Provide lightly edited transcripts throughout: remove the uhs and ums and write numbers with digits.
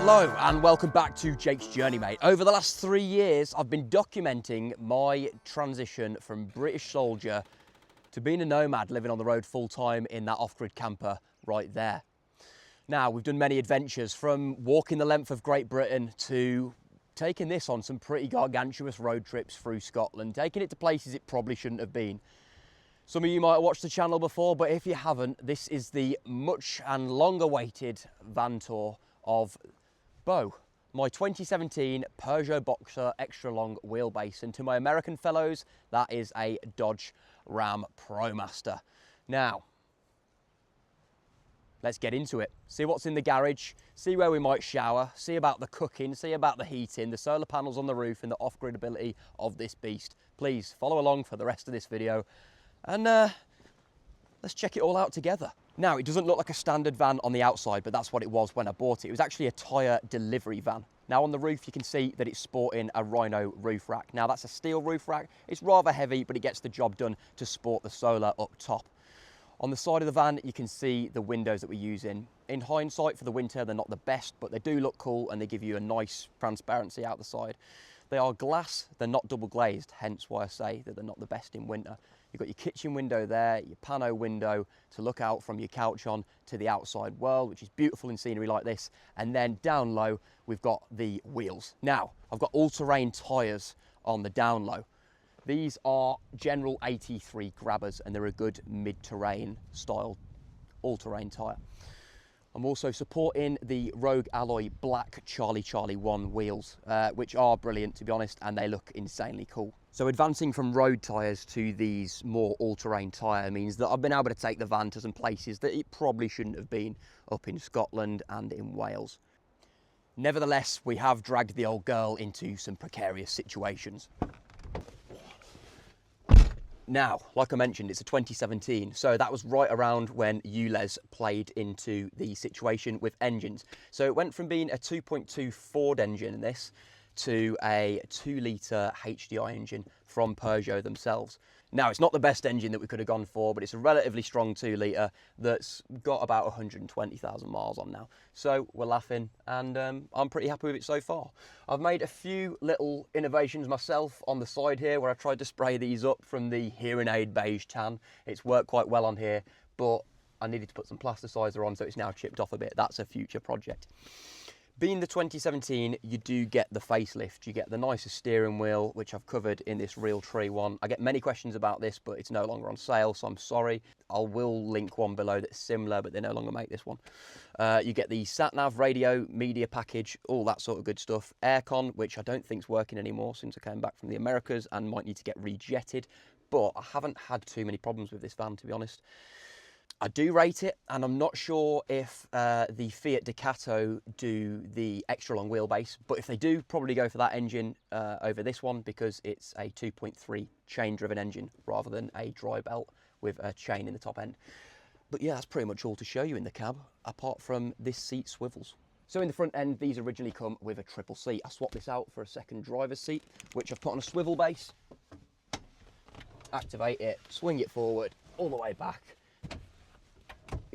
Hello and welcome back to Jake's Journey, mate. Over the last 3 years, I've been documenting my transition from British soldier to being a nomad, living on the road full time in that off-grid camper right there. Now, we've done many adventures, from walking the length of Great Britain to taking this on some pretty gargantuous road trips through Scotland, taking it to places it probably shouldn't have been. Some of you might have watched the channel before, but if you haven't, this is the much and long-awaited van tour of Bo, my 2017 Peugeot Boxer extra long wheelbase, and to my American fellows, that is a Dodge Ram ProMaster. Now, let's get into it. See what's in the garage, see where we might shower, see about the cooking, see about the heating, the solar panels on the roof, and the off-grid ability of this beast. Please follow along for the rest of this video, and let's check it all out together. Now, it doesn't look like a standard van on the outside, but that's what it was when I bought it. It was actually a tyre delivery van. Now, on the roof, you can see that it's sporting a Rhino roof rack. Now, that's a steel roof rack. It's rather heavy, but it gets the job done to sport the solar up top. On the side of the van, you can see the windows that we're using. In hindsight, for the winter, they're not the best, but they do look cool and they give you a nice transparency out the side. They are glass, they're not double glazed, hence why I say that they're not the best in winter. You've got your kitchen window there, your pano window to look out from your couch on to the outside world, which is beautiful in scenery like this. And then down low, we've got the wheels. Now, I've got all-terrain tyres on the down low. These are General AT3 Grabbers, and they're a good mid-terrain style all-terrain tyre. I'm also supporting the Rogue Alloy Black Charlie 1 wheels, which are brilliant, to be honest, and they look insanely cool. So advancing from road tyres to these more all-terrain tyre means that I've been able to take the van to some places that it probably shouldn't have been, up in Scotland and in Wales. Nevertheless, we have dragged the old girl into some precarious situations. Now, like I mentioned, it's a 2017, so that was right around when ULEZ played into the situation with engines. So it went from being a 2.2 Ford engine in this to a 2-litre HDI engine from Peugeot themselves. Now, it's not the best engine that we could have gone for, but it's a relatively strong 2-litre that's got about 120,000 miles on now. So we're laughing, and I'm pretty happy with it so far. I've made a few little innovations myself on the side here, where I tried to spray these up from the Hearing Aid beige tan. It's worked quite well on here, but I needed to put some plasticizer on, so it's now chipped off a bit. That's a future project. Being the 2017, you do get the facelift. You get the nicer steering wheel, which I've covered in this Real Tree one. I get many questions about this, but it's no longer on sale, so I'm sorry. I will link one below that's similar, but they no longer make this one. You get the sat-nav radio, media package, all that sort of good stuff. Aircon, which I don't think's working anymore since I came back from the Americas, and might need to get rejetted, but I haven't had too many problems with this van, to be honest. I do rate it, and I'm not sure if the Fiat Ducato do the extra long wheelbase, but if they do, probably go for that engine over this one, because it's a 2.3 chain-driven engine rather than a dry belt with a chain in the top end. But yeah, that's pretty much all to show you in the cab, apart from this seat swivels. So in the front end, these originally come with a triple seat. I swapped this out for a second driver's seat, which I've put on a swivel base. Activate it, swing it forward, all the way back.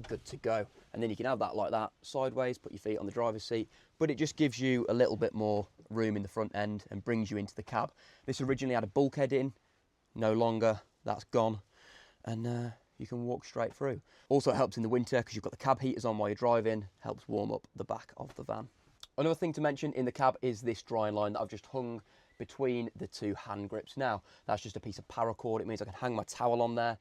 Good to go. And then you can have that like that, sideways, put your feet on the driver's seat, but it just gives you a little bit more room in the front end and brings you into the cab. This originally had a bulkhead in, no longer, that's gone, and you can walk straight through. Also, it helps in the winter because you've got the cab heaters on while you're driving, helps warm up the back of the van. Another thing to mention in the cab is this drying line that I've just hung between the two hand grips. Now, that's just a piece of paracord. It means I can hang my towel on there,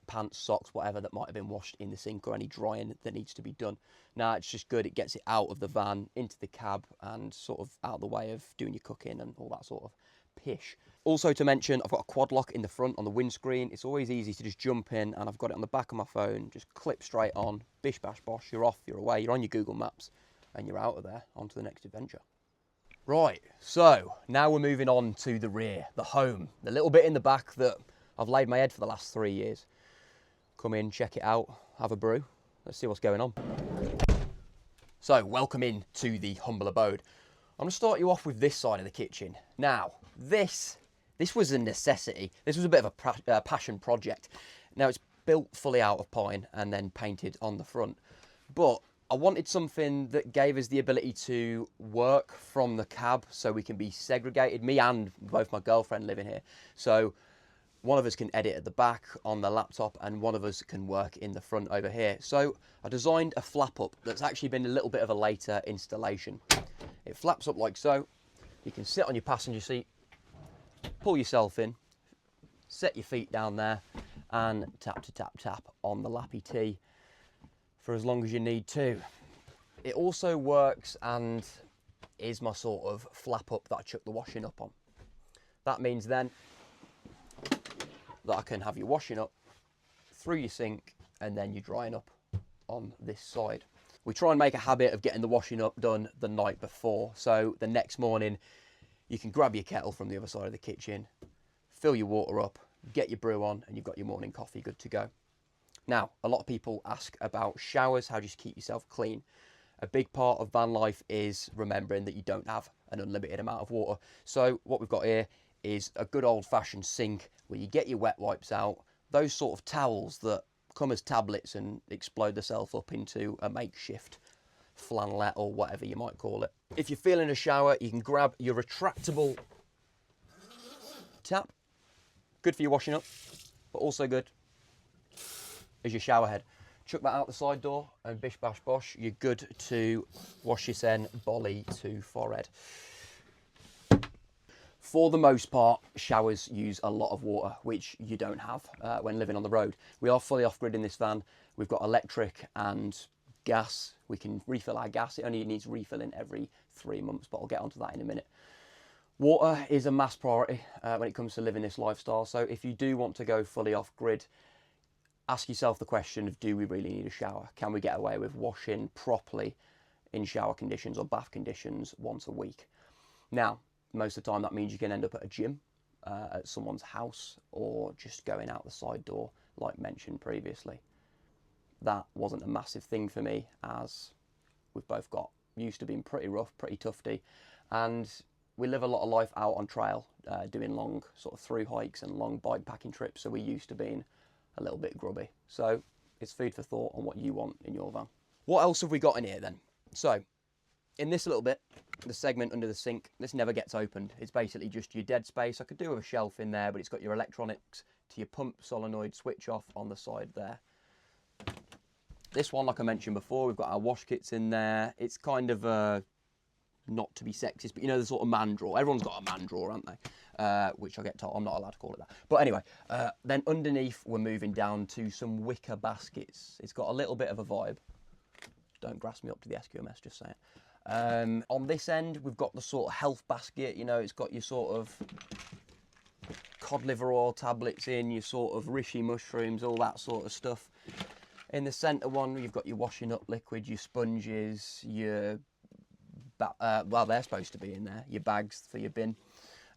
pants, socks, whatever that might have been washed in the sink, or any drying that needs to be done. Now, it's just good. It gets it out of the van, into the cab, and sort of out of the way of doing your cooking and all that sort of pish. Also to mention, I've got a quad lock in the front on the windscreen. It's always easy to just jump in, and I've got it on the back of my phone, just clip straight on, bish bash bosh, you're off, you're away, you're on your Google Maps, and you're out of there, on to the next adventure. Right, so now we're moving on to the rear, the home, the little bit in the back that I've laid my head for the last 3 years. Come in, check it out, have a brew. Let's see what's going on. So, welcome in to the humble abode. I'm going to start you off with this side of the kitchen. Now, this was a necessity. This was a bit of a passion project. Now, it's built fully out of pine and then painted on the front. But I wanted something that gave us the ability to work from the cab so we can be segregated. Me and both my girlfriend live in here. So one of us can edit at the back on the laptop and one of us can work in the front over here. So I designed a flap up that's actually been a little bit of a later installation. It flaps up like so. You can sit on your passenger seat, pull yourself in, set your feet down there and tap to tap tap on the lappy T for as long as you need to. It also works and is my sort of flap up that I chuck the washing up on. That means then that I can have your washing up through your sink and then you're drying up on this side. We try and make a habit of getting the washing up done the night before, so the next morning you can grab your kettle from the other side of the kitchen, fill your water up, get your brew on, and you've got your morning coffee good to go. Now, a lot of people ask about showers, how do you keep yourself clean? A big part of van life is remembering that you don't have an unlimited amount of water. So what we've got here is a good old-fashioned sink where you get your wet wipes out, those sort of towels that come as tablets and explode themselves up into a makeshift flannelette or whatever you might call it. If you're feeling a shower, you can grab your retractable tap. Good for your washing up, but also good is your shower head. Chuck that out the side door and bish bash bosh, you're good to wash your sen, bolly to forehead. For the most part, showers use a lot of water, which you don't have when living on the road. We are fully off-grid in this van. We've got electric and gas. We can refill our gas. It only needs refilling every 3 months, but I'll get onto that in a minute. Water is a mass priority when it comes to living this lifestyle. So if you do want to go fully off-grid, ask yourself the question of, do we really need a shower? Can we get away with washing properly in shower conditions or bath conditions once a week? Now, most of the time that means you can end up at a gym, at someone's house, or just going out the side door, like mentioned previously. That wasn't a massive thing for me, as we've both got used to being pretty rough, pretty tufty, and we live a lot of life out on trail, doing long sort of through hikes and long bike packing trips, so we're used to being a little bit grubby. So it's food for thought on what you want in your van. What else have we got in here then? So in this little bit, the segment under the sink, this never gets opened. It's basically just your dead space. I could do with a shelf in there, but it's got your electronics to your pump solenoid switch off on the side there. This one, like I mentioned before, we've got our wash kits in there. It's kind of not to be sexist, but you know, the sort of man drawer. Everyone's got a man drawer, haven't they? Which I get told I'm not allowed to call it that. But anyway, then underneath we're moving down to some wicker baskets. It's got a little bit of a vibe. Don't grasp me up to the SQMS, just saying. On this end, we've got the sort of health basket. You know, it's got your sort of cod liver oil tablets in, your sort of reishi mushrooms, all that sort of stuff. In the centre one, you've got your washing up liquid, your sponges, your well, they're supposed to be in there, your bags for your bin.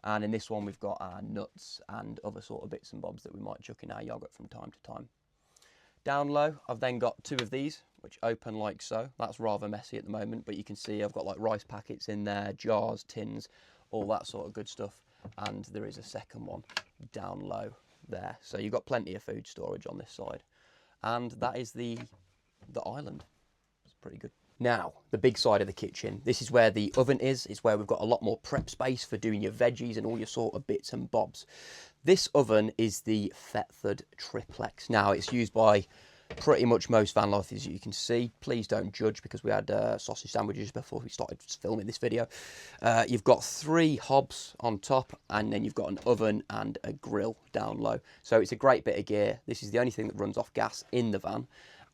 And in this one, we've got our nuts and other sort of bits and bobs that we might chuck in our yoghurt from time to time. Down low, I've then got two of these, which open like so. That's rather messy at the moment, but you can see I've got like rice packets in there, jars, tins, all that sort of good stuff. And there is a second one down low there. So you've got plenty of food storage on this side. And that is the island. It's pretty good. Now, the big side of the kitchen. This is where the oven is. It's where we've got a lot more prep space for doing your veggies and all your sort of bits and bobs. This oven is the Thetford triplex. Now, it's used by pretty much most van life, as you can see. Please don't judge, because we had sausage sandwiches before we started filming this video. You've got 3 hobs on top, and then you've got an oven and a grill down low. So it's a great bit of gear. This is the only thing that runs off gas in the van.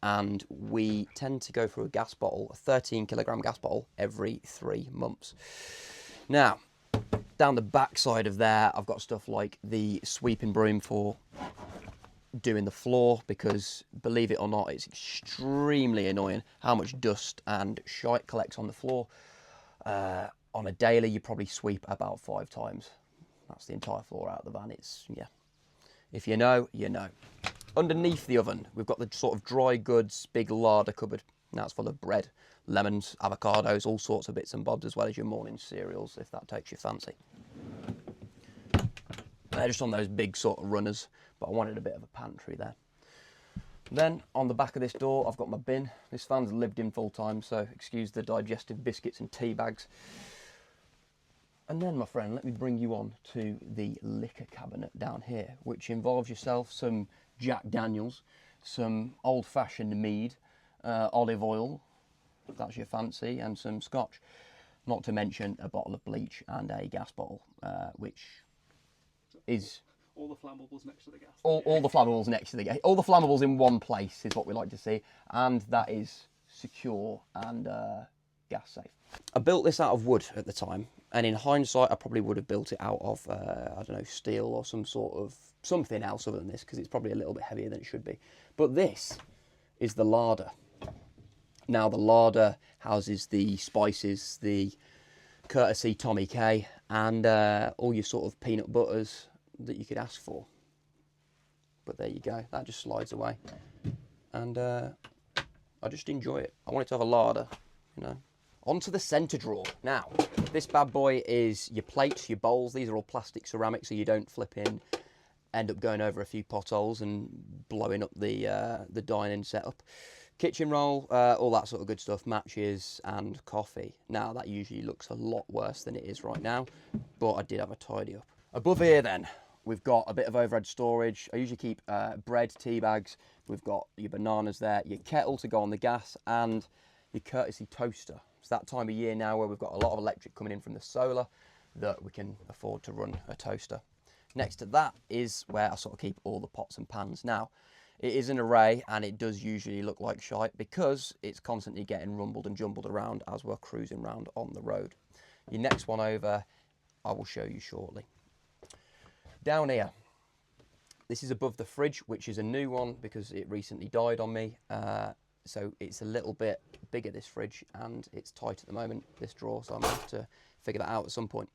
And we tend to go through a gas bottle, a 13 kilogram gas bottle, every 3 months. Now, down the back side of there, I've got stuff like the sweeping broom for doing the floor, because believe it or not, it's extremely annoying how much dust and shite collects on the floor. On a daily, you probably sweep about 5 times. That's the entire floor out of the van. It's, yeah, if you know, you know. Underneath the oven, we've got the sort of dry goods, big larder cupboard. Now it's full of bread, lemons, avocados, all sorts of bits and bobs, as well as your morning cereals, if that takes your fancy. They're just on those big sort of runners, but I wanted a bit of a pantry there. Then on the back of this door, I've got my bin. This fan's lived in full time, so excuse the digestive biscuits and tea bags. And then, my friend, let me bring you on to the liquor cabinet down here, which involves yourself some Jack Daniels, some old-fashioned mead, olive oil, if that's your fancy, and some scotch. Not to mention a bottle of bleach and a gas bottle, which is... all the flammables next to the gas. All the flammables next to the gas. All the flammables in one place is what we like to see, and that is secure and gas safe. I built this out of wood at the time, and in hindsight, I probably would have built it out of, I don't know, steel or some sort of something else other than this, because it's probably a little bit heavier than it should be. But this is the larder. Now, the larder houses the spices, the courtesy Tommy K, and all your sort of peanut butters that you could ask for. But there you go, that just slides away, and I just enjoy it. I wanted to have a larder, you know. Onto the centre drawer. Now, this bad boy is your plates, your bowls. These are all plastic ceramic, so you don't end up going over a few potholes and blowing up the dining setup. Kitchen roll, all that sort of good stuff, matches and coffee. Now, that usually looks a lot worse than it is right now, but I did have a tidy up. Above here then, we've got a bit of overhead storage. I usually keep bread, tea bags. We've got your bananas there, your kettle to go on the gas, and your courtesy toaster. It's that time of year now where we've got a lot of electric coming in from the solar that we can afford to run a toaster. Next to that is where I sort of keep all the pots and pans. Now, it is an array, and it does usually look like shite because it's constantly getting rumbled and jumbled around as we're cruising around on the road. Your next one over, I will show you shortly. Down here, this is above the fridge, which is a new one because it recently died on me. So it's a little bit bigger, this fridge, and it's tight at the moment, this drawer, so I'm going to have to figure that out at some point.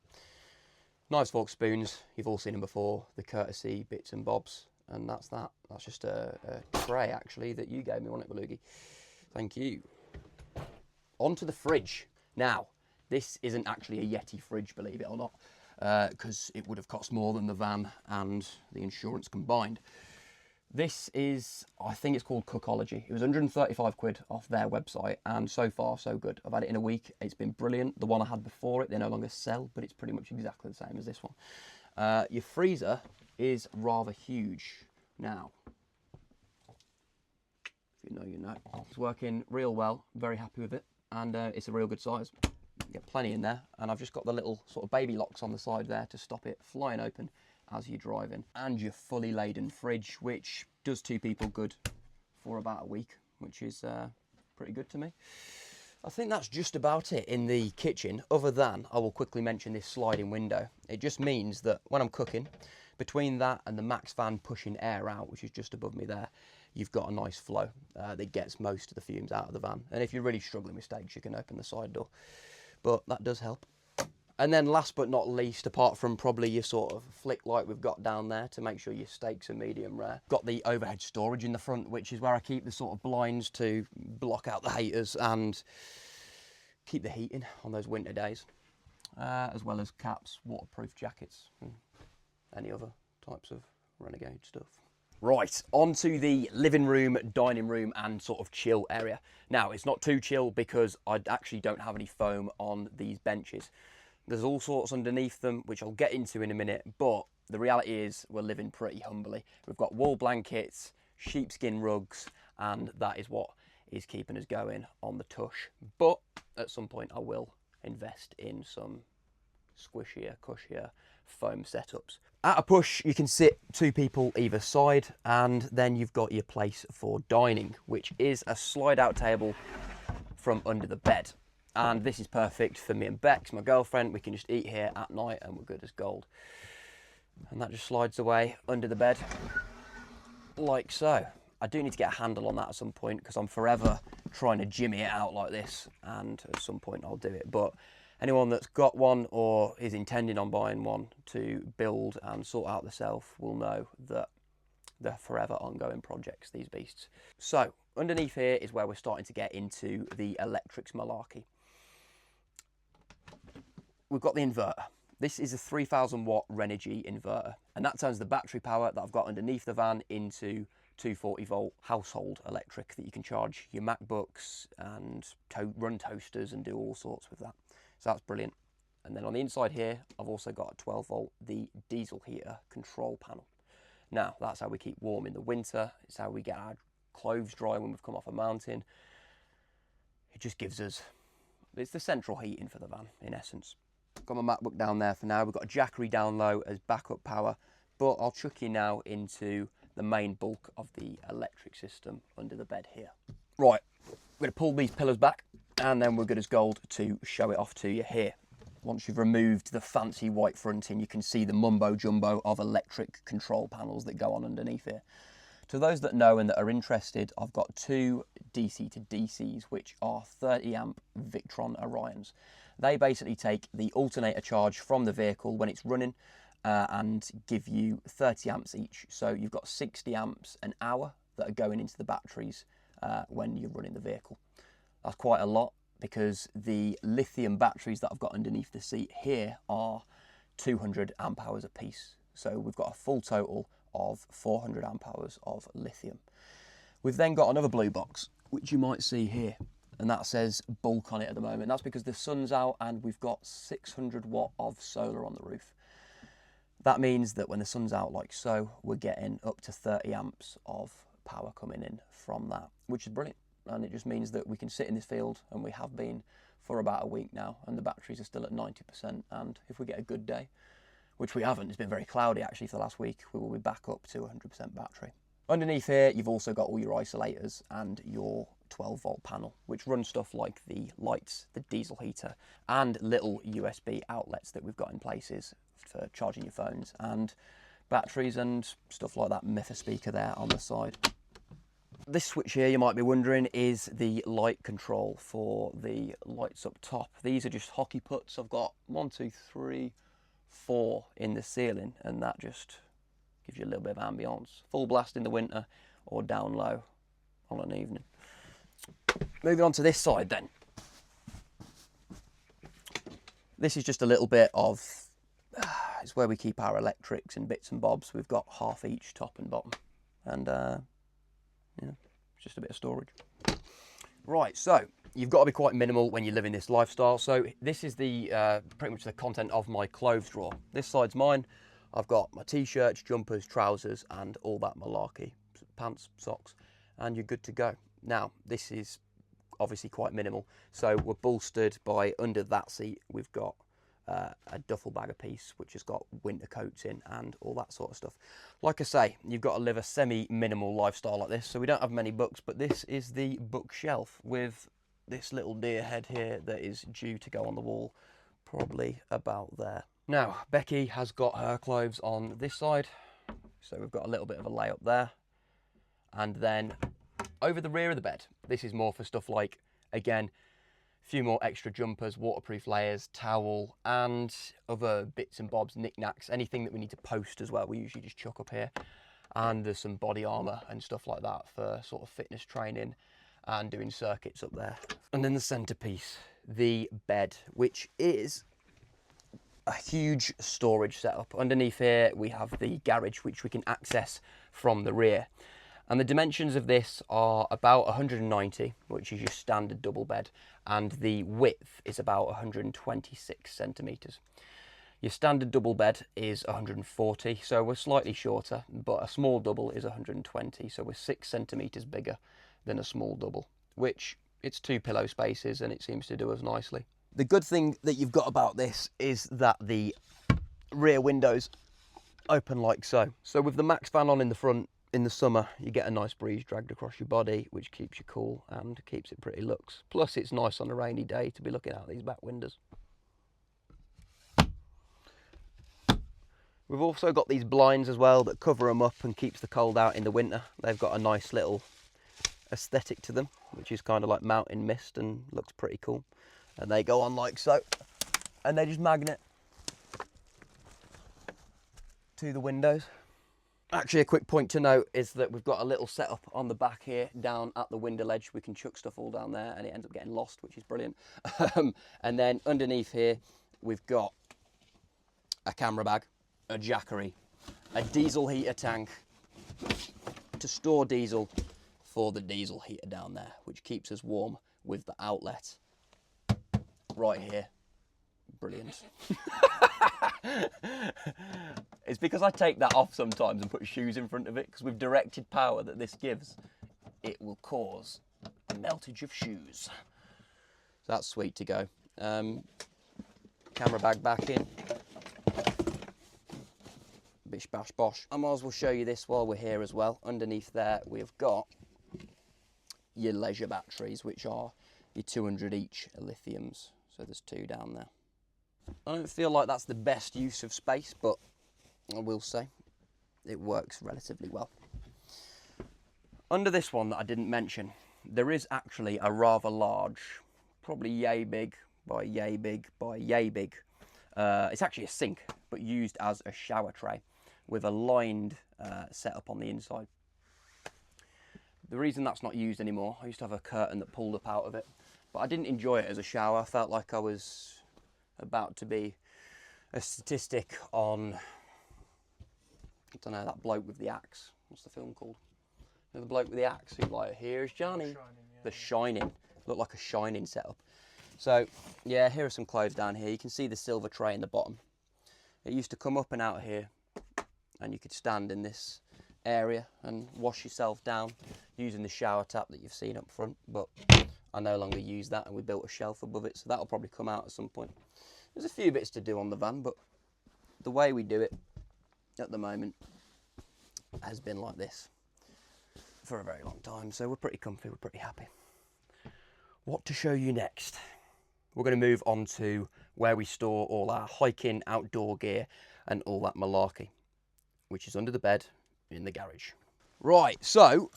Knives, forks, spoons, you've all seen them before, the courtesy bits and bobs, and that's that. That's just a tray, actually, that you gave me, wasn't it, Belugi? Thank you. Onto the fridge. Now, this isn't actually a Yeti fridge, believe it or not, because it would have cost more than the van and the insurance combined. This is, I think it's called Cookology. It was 135 quid off their website, and so far so good. I've had it in a week. It's been brilliant. The one I had before it, they no longer sell, but it's pretty much exactly the same as this one. Your freezer is rather huge. Now, if you know, you know. It's working real well. Very happy with it, and it's a real good size. You get plenty in there, and I've just got the little sort of baby locks on the side there to stop it flying open as you're driving. And your fully laden fridge, which does two people good for about a week, which is pretty good to me. I think that's just about it in the kitchen, other than I will quickly mention this sliding window. It just means that when I'm cooking, between that and the MaxxAir Fan pushing air out, which is just above me there, you've got a nice flow that gets most of the fumes out of the van. And if you're really struggling with steaks, you can open the side door, but that does help. And then last but not least, apart from probably your sort of flick light we've got down there to make sure your steaks are medium rare, got the overhead storage in the front, which is where I keep the sort of blinds to block out the haters and keep the heat in on those winter days, as well as caps, waterproof jackets, and any other types of Renegade stuff. Right, onto the living room, dining room, and sort of chill area. Now, it's not too chill because I actually don't have any foam on these benches. There's all sorts underneath them, which I'll get into in a minute, but the reality is we're living pretty humbly. We've got wool blankets, sheepskin rugs, and that is what is keeping us going on the tush. But at some point I will invest in some squishier, cushier foam setups. At a push, you can sit two people either side, and then you've got your place for dining, which is a slide-out table from under the bed. And this is perfect for me and Bex, my girlfriend. We can just eat here at night and we're good as gold. And that just slides away under the bed, like so. I do need to get a handle on that at some point because I'm forever trying to jimmy it out like this, and at some point I'll do it. But anyone that's got one or is intending on buying one to build and sort out themselves will know that they're forever ongoing projects, these beasts. So underneath here is where we're starting to get into the electrics malarkey. We've got the inverter. This is a 3000 watt Renogy inverter, and that turns the battery power that I've got underneath the van into 240 volt household electric that you can charge your MacBooks and run toasters and do all sorts with that. So that's brilliant. And then on the inside here, I've also got a 12 volt, the diesel heater control panel. Now, that's how we keep warm in the winter. It's how we get our clothes dry when we've come off a mountain. It just gives us, it's the central heating for the van, in essence. Got my MacBook down there for now. We've got a Jackery down low as backup power, but I'll chuck you now into the main bulk of the electric system under the bed here. Right, we're going to pull these pillars back, and then we're good as gold to show it off to you here. Once you've removed the fancy white fronting, you can see the mumbo jumbo of electric control panels that go on underneath here. To those that know and that are interested, I've got two DC to DCs, which are 30 amp Victron Orions. They basically take the alternator charge from the vehicle when it's running and give you 30 amps each. So you've got 60 amps an hour that are going into the batteries when you're running the vehicle. That's quite a lot, because the lithium batteries that I've got underneath the seat here are 200 amp hours a piece. So we've got a full total of 400 amp hours of lithium. We've then got another blue box, which you might see here, and that says bulk on it at the moment. That's because the sun's out and we've got 600 watt of solar on the roof. That means that when the sun's out like so, we're getting up to 30 amps of power coming in from that, which is brilliant. And it just means that we can sit in this field, and we have been for about a week now, and the batteries are still at 90%. And if we get a good day, which we haven't, it's been very cloudy actually for the last week, we will be back up to 100% battery. Underneath here, you've also got all your isolators and your 12 volt panel, which runs stuff like the lights, the diesel heater, and little USB outlets that we've got in places for charging your phones and batteries and stuff like that. Mytha speaker there on the side. This switch here, you might be wondering, is the light control for the lights up top. These are just hockey puts. I've got 1, 2, 3, 4 in the ceiling, and that just gives you a little bit of ambience. Full blast in the winter or down low on an evening. Moving on to this side then. This is just a little bit of, it's where we keep our electrics and bits and bobs. We've got half each, top and bottom, and yeah, just a bit of storage. Right, so you've got to be quite minimal when you live in this lifestyle. So this is the pretty much the content of my clothes drawer. This side's mine. I've got my t-shirts, jumpers, trousers, and all that malarkey, pants, socks, and you're good to go. Now, this is obviously quite minimal. So we're bolstered by, under that seat, we've got a duffel bag apiece, which has got winter coats in and all that sort of stuff. Like I say, you've got to live a semi-minimal lifestyle like this, so we don't have many books, but this is the bookshelf with this little deer head here that is due to go on the wall, probably about there. Now, Becky has got her clothes on this side, so we've got a little bit of a layup there. And then over the rear of the bed, this is more for stuff like, again, a few more extra jumpers, waterproof layers, towel, and other bits and bobs, knickknacks, anything that we need to post as well, we usually just chuck up here. And there's some body armour and stuff like that for sort of fitness training and doing circuits up there. And then the centrepiece, the bed, which is a huge storage setup. Underneath here we have the garage, which we can access from the rear. And the dimensions of this are about 190, which is your standard double bed, and the width is about 126 centimetres. Your standard double bed is 140, so we're slightly shorter, but a small double is 120, so we're 6 centimetres bigger than a small double, which it's 2 pillow spaces and it seems to do us nicely. The good thing that you've got about this is that the rear windows open like so. So with the MaxxAir Fan on in the front, in the summer, you get a nice breeze dragged across your body, which keeps you cool and keeps it pretty looks. Plus, it's nice on a rainy day to be looking out these back windows. We've also got these blinds as well that cover them up and keeps the cold out in the winter. They've got a nice little aesthetic to them, which is kind of like mountain mist and looks pretty cool. And they go on like so, and they just magnet to the windows. Actually, a quick point to note is that we've got a little setup on the back here down at the window ledge. We can chuck stuff all down there and it ends up getting lost, which is brilliant. And then underneath here, we've got a camera bag, a Jackery, a diesel heater tank, to store diesel for the diesel heater down there, which keeps us warm with the outlet right here. Brilliant. It's because I take that off sometimes and put shoes in front of it, because with directed power that this gives, it will cause a meltage of shoes. So that's sweet to go. Camera bag back in. Bish bash bosh. I might as well show you this while we're here as well. Underneath there we've got your leisure batteries, which are your 200 each lithiums. So there's 2 down there. I don't feel like that's the best use of space, but I will say it works relatively well. Under this one that I didn't mention, there is actually a rather large, probably yay big by yay big by yay big. It's actually a sink, but used as a shower tray with a lined setup on the inside. The reason that's not used anymore, I used to have a curtain that pulled up out of it, but I didn't enjoy it as a shower. I felt like I was about to be a statistic on, I don't know, that bloke with the axe. What's the film called? You know, the bloke with the axe who's like, here's Johnny. Shining, yeah. The Shining. Looked like a Shining setup. So, yeah, here are some clothes down here. You can see the silver tray in the bottom. It used to come up and out here, and you could stand in this area and wash yourself down using the shower tap that you've seen up front, but I no longer use that, and we built a shelf above it, so that'll probably come out at some point. There's a few bits to do on the van, but the way we do it at the moment has been like this for a very long time, so we're pretty comfy, we're pretty happy. What to show you next? We're going to move on to where we store all our hiking, outdoor gear and all that malarkey, which is under the bed in the garage. Right, so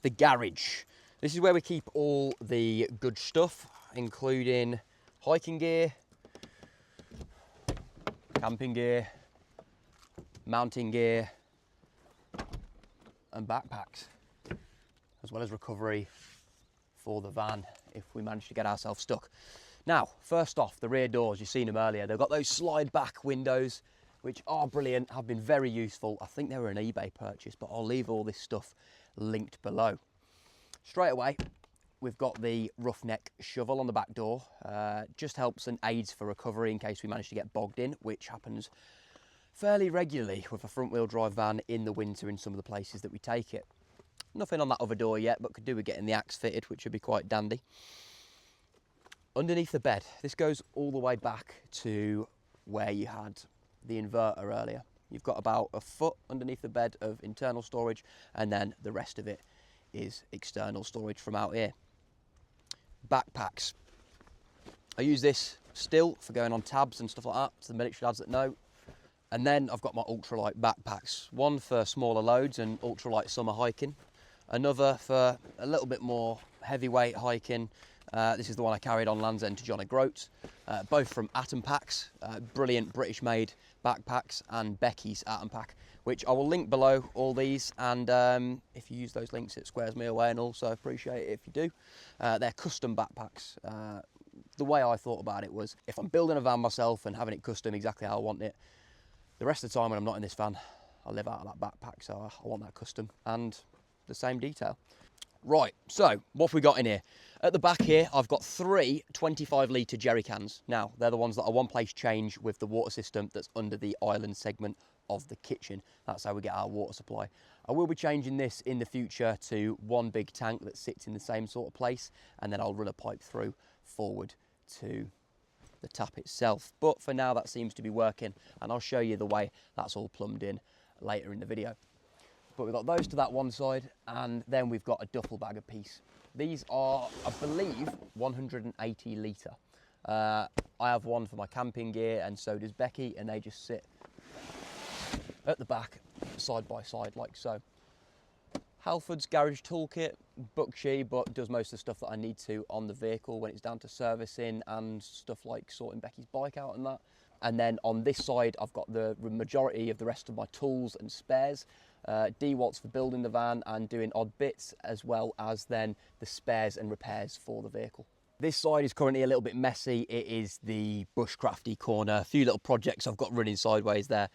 the garage. This is where we keep all the good stuff, including hiking gear, camping gear, mountain gear, and backpacks, as well as recovery for the van if we manage to get ourselves stuck. Now, first off, the rear doors, you've seen them earlier. They've got those slide back windows, which are brilliant, have been very useful. I think they were an eBay purchase, but I'll leave all this stuff linked below. Straight away, we've got the roughneck shovel on the back door. Just helps and aids for recovery in case we manage to get bogged in, which happens fairly regularly with a front wheel drive van in the winter in some of the places that we take it. Nothing on that other door yet, but could do with getting the axe fitted, which would be quite dandy. Underneath the bed, this goes all the way back to where you had the inverter earlier. You've got about a foot underneath the bed of internal storage, and then the rest of it is external storage from out here. Backpacks. I use this still for going on tabs and stuff like that, to the military lads that know. And then I've got my ultralight backpacks. One for smaller loads and ultralight summer hiking. Another for a little bit more heavyweight hiking. This is the one I carried on Land's End to John O'Groats. Both from Atom Packs, brilliant British made backpacks, and Becky's Atom Pack, which I will link below all these, and if you use those links it squares me away, and also appreciate it if you do. They're custom backpacks. The way I thought about it was, if I'm building a van myself and having it custom exactly how I want it, the rest of the time when I'm not in this van, I live out of that backpack, so I want that custom and the same detail. Right, so what have we got in here? At the back here, I've got 3 25-litre jerry cans. Now, they're the ones that are one place change with the water system that's under the island segment of the kitchen. That's how we get our water supply. I will be changing this in the future to one big tank that sits in the same sort of place, and then I'll run a pipe through forward to the tap itself. But for now, that seems to be working, and I'll show you the way that's all plumbed in later in the video. But we've got those to that one side, and then we've got a duffel bag apiece. These are, I believe, 180 litre. I have one for my camping gear, and so does Becky, and they just sit at the back, side by side, like so. Halford's garage toolkit, Buckshy, but does most of the stuff that I need to on the vehicle when it's down to servicing and stuff like sorting Becky's bike out and that. And then on this side, I've got the majority of the rest of my tools and spares. DWATs for building the van and doing odd bits, as well as then the spares and repairs for the vehicle. This side is currently a little bit messy. It is the bushcrafty corner. A few little projects I've got running sideways there.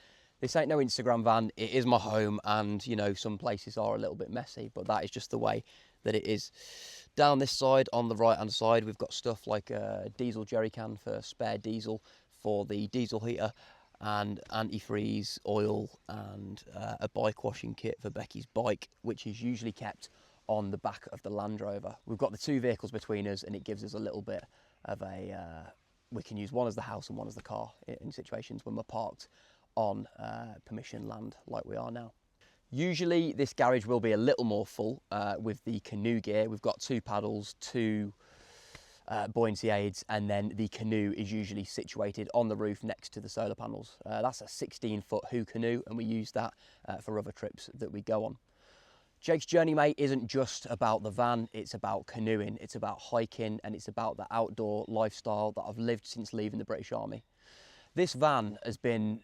This ain't no Instagram van, it is my home, and you know, some places are a little bit messy, but that is just the way that it is. Down this side, on the right hand side, we've got stuff like a diesel jerry can for spare diesel for the diesel heater, and antifreeze, oil, and a bike washing kit for Becky's bike, which is usually kept on the back of the Land Rover. We've got the two vehicles between us, and it gives us a little bit of a, we can use one as the house and one as the car in situations when we're parked on permission land like we are now. Usually this garage will be a little more full with the canoe gear. We've got two paddles, two buoyancy aids, and then the canoe is usually situated on the roof next to the solar panels. That's a 16-foot Who canoe, and we use that for other trips that we go on. Jake's journey, mate, isn't just about the van, it's about canoeing, it's about hiking, and it's about the outdoor lifestyle that I've lived since leaving the British Army. This van has been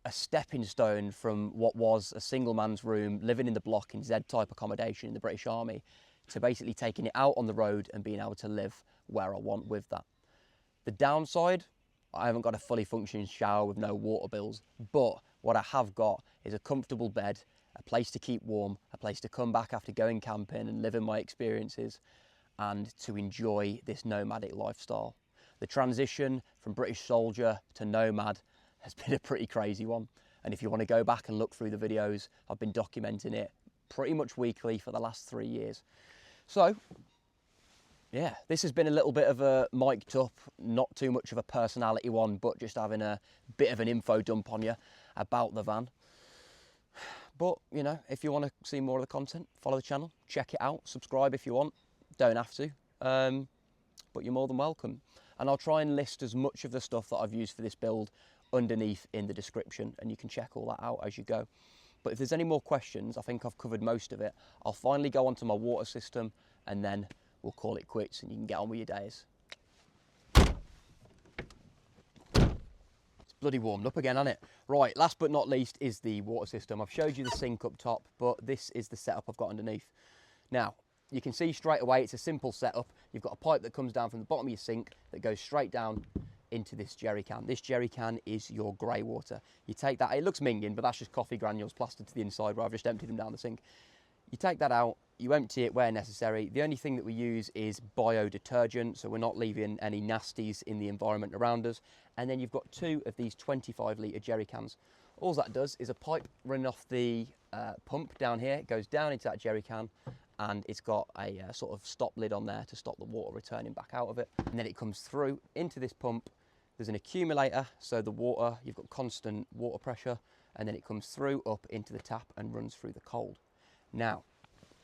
a stepping stone from what was a single man's room, living in the block in Z-type accommodation in the British Army, to basically taking it out on the road and being able to live where I want with that. The downside, I haven't got a fully functioning shower with no water bills, but what I have got is a comfortable bed, a place to keep warm, a place to come back after going camping and living my experiences, and to enjoy this nomadic lifestyle. The transition from British soldier to nomad has been a pretty crazy one, and if you want to go back and look through the videos, I've been documenting it pretty much weekly for the last 3 years. So yeah, this has been a little bit of a mic'd up, not too much of a personality one, but just having a bit of an info dump on you about the van. But you know, if you want to see more of the content, follow the channel, check it out, subscribe if you want, don't have to, but you're more than welcome. And I'll try and list as much of the stuff that I've used for this build underneath in the description, and you can check all that out as you go. But if there's any more questions, I think I've covered most of it. I'll finally go onto my water system, and then we'll call it quits and you can get on with your days. It's bloody warmed up again, isn't it? Right, last but not least is the water system. I've showed you the sink up top, but this is the setup I've got underneath. Now, you can see straight away it's a simple setup. You've got a pipe that comes down from the bottom of your sink that goes straight down into this jerry can. This jerry can is your grey water. You take that, it looks minging, but that's just coffee granules plastered to the inside where I've just emptied them down the sink. You take that out, you empty it where necessary. The only thing that we use is bio detergent, so we're not leaving any nasties in the environment around us. And then you've got two of these 25-litre jerry cans. All that does is a pipe running off the pump down here. It goes down into that jerry can, and it's got a sort of stop lid on there to stop the water returning back out of it. And then it comes through into this pump. There's an accumulator, so the water, you've got constant water pressure, and then it comes through up into the tap and runs through the cold. Now,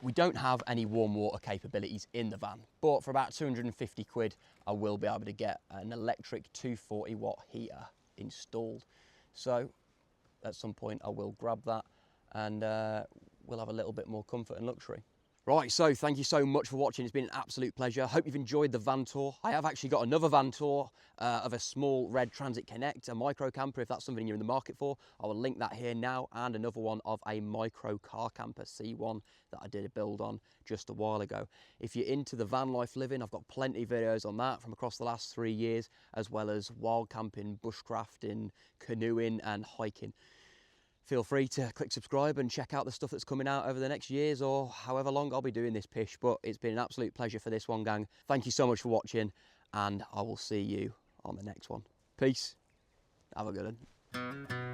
we don't have any warm water capabilities in the van, but for about 250 quid, I will be able to get an electric 240 watt heater installed. So at some point I will grab that, and we'll have a little bit more comfort and luxury. Right, so thank you so much for watching. It's been an absolute pleasure. Hope you've enjoyed the van tour. I have actually got another van tour of a small red Transit Connect, a micro camper, if that's something you're in the market for. I will link that here now, and another one of a micro car camper C1 that I did a build on just a while ago. If you're into the van life living, I've got plenty of videos on that from across the last 3 years, as well as wild camping, bushcrafting, canoeing and hiking. Feel free to click subscribe and check out the stuff that's coming out over the next years or however long I'll be doing this pish, but it's been an absolute pleasure for this one, gang. Thank you so much for watching, and I will see you on the next one. Peace. Have a good one.